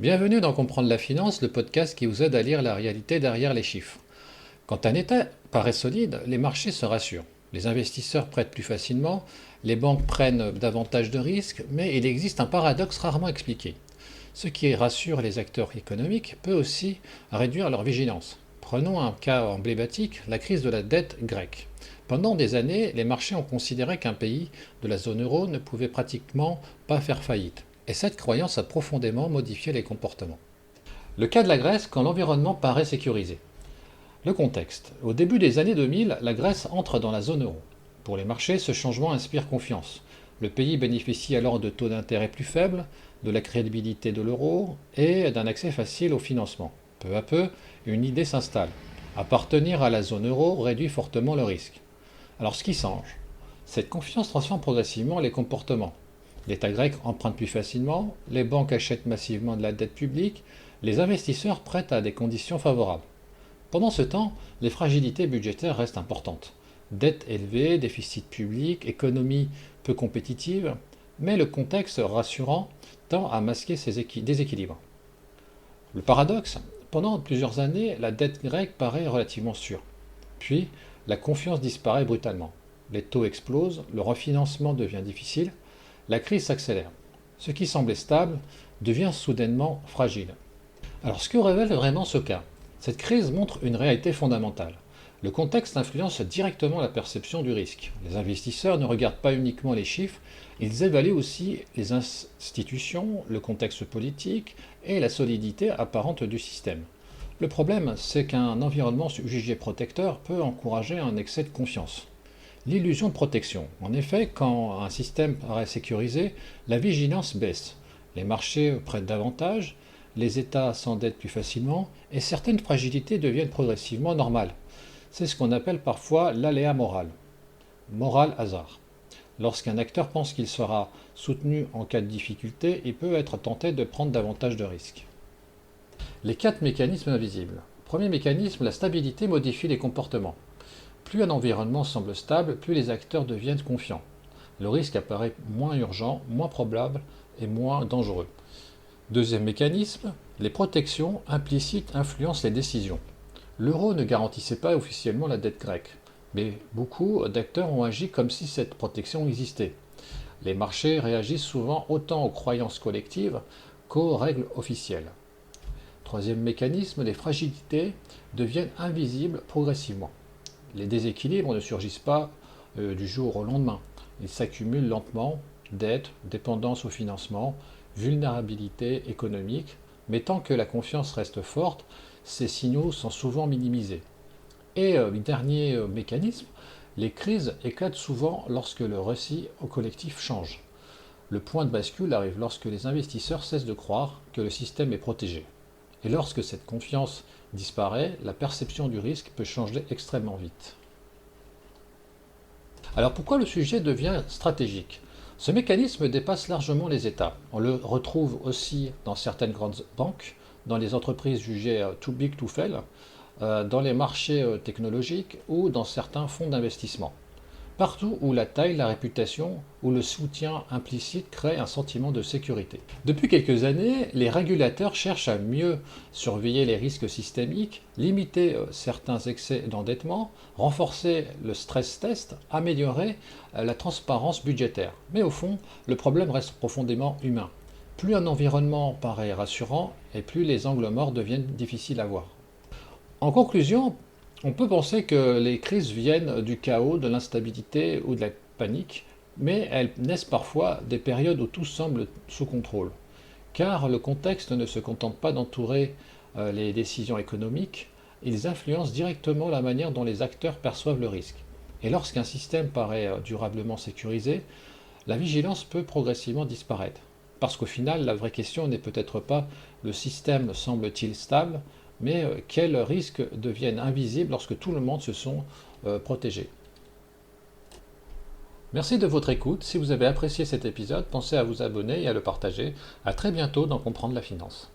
Bienvenue dans Comprendre la finance, le podcast qui vous aide à lire la réalité derrière les chiffres. Quand un État paraît solide, les marchés se rassurent. Les investisseurs prêtent plus facilement, les banques prennent davantage de risques, mais il existe un paradoxe rarement expliqué. Ce qui rassure les acteurs économiques peut aussi réduire leur vigilance. Prenons un cas emblématique, la crise de la dette grecque. Pendant des années, les marchés ont considéré qu'un pays de la zone euro ne pouvait pratiquement pas faire faillite. Et cette croyance a profondément modifié les comportements. Le cas de la Grèce quand l'environnement paraît sécurisé. Le contexte. Au début des années 2000, la Grèce entre dans la zone euro. Pour les marchés, ce changement inspire confiance. Le pays bénéficie alors de taux d'intérêt plus faibles, de la crédibilité de l'euro et d'un accès facile au financement. Peu à peu, une idée s'installe. Appartenir à la zone euro réduit fortement le risque. Alors ce qui change, cette confiance transforme progressivement les comportements. L'État grec emprunte plus facilement, les banques achètent massivement de la dette publique, les investisseurs prêtent à des conditions favorables. Pendant ce temps, les fragilités budgétaires restent importantes. Dette élevée, déficit public, économie peu compétitive, mais le contexte rassurant tend à masquer ces déséquilibres. Le paradoxe, pendant plusieurs années, la dette grecque paraît relativement sûre. Puis, la confiance disparaît brutalement. Les taux explosent, le refinancement devient difficile, la crise s'accélère. Ce qui semblait stable devient soudainement fragile. Alors ce que révèle vraiment ce cas? Cette crise montre une réalité fondamentale. Le contexte influence directement la perception du risque. Les investisseurs ne regardent pas uniquement les chiffres, ils évaluent aussi les institutions, le contexte politique et la solidité apparente du système. Le problème, c'est qu'un environnement jugé protecteur peut encourager un excès de confiance. L'illusion de protection. En effet, quand un système paraît sécurisé, la vigilance baisse. Les marchés prêtent davantage, les États s'endettent plus facilement et certaines fragilités deviennent progressivement normales. C'est ce qu'on appelle parfois l'aléa moral. Moral hasard. Lorsqu'un acteur pense qu'il sera soutenu en cas de difficulté, il peut être tenté de prendre davantage de risques. Les 4 mécanismes invisibles. Premier mécanisme, la stabilité modifie les comportements. Plus un environnement semble stable, plus les acteurs deviennent confiants. Le risque apparaît moins urgent, moins probable et moins dangereux. Deuxième mécanisme, les protections implicites influencent les décisions. L'euro ne garantissait pas officiellement la dette grecque, mais beaucoup d'acteurs ont agi comme si cette protection existait. Les marchés réagissent souvent autant aux croyances collectives qu'aux règles officielles. Troisième mécanisme, les fragilités deviennent invisibles progressivement. Les déséquilibres ne surgissent pas du jour au lendemain. Ils s'accumulent lentement, dette, dépendance au financement, vulnérabilité économique, mais tant que la confiance reste forte, ces signaux sont souvent minimisés. Et dernier mécanisme, les crises éclatent souvent lorsque le récit au collectif change. Le point de bascule arrive lorsque les investisseurs cessent de croire que le système est protégé. Et lorsque cette confiance disparaît, la perception du risque peut changer extrêmement vite. Alors pourquoi le sujet devient stratégique? Ce mécanisme dépasse largement les États. On le retrouve aussi dans certaines grandes banques, dans les entreprises jugées too big to fail, dans les marchés technologiques ou dans certains fonds d'investissement. Partout où la taille, la réputation ou le soutien implicite créent un sentiment de sécurité. Depuis quelques années, les régulateurs cherchent à mieux surveiller les risques systémiques, limiter certains excès d'endettement, renforcer le stress test, améliorer la transparence budgétaire. Mais au fond, le problème reste profondément humain. Plus un environnement paraît rassurant et plus les angles morts deviennent difficiles à voir. En conclusion, on peut penser que les crises viennent du chaos, de l'instabilité ou de la panique, mais elles naissent parfois des périodes où tout semble sous contrôle. Car le contexte ne se contente pas d'entourer les décisions économiques, ils influencent directement la manière dont les acteurs perçoivent le risque. Et lorsqu'un système paraît durablement sécurisé, la vigilance peut progressivement disparaître. Parce qu'au final, la vraie question n'est peut-être pas le système semble-t-il stable, mais quels risques deviennent invisibles lorsque tout le monde se sent protégé. Merci de votre écoute. Si vous avez apprécié cet épisode, pensez à vous abonner et à le partager. À très bientôt dans Comprendre la finance.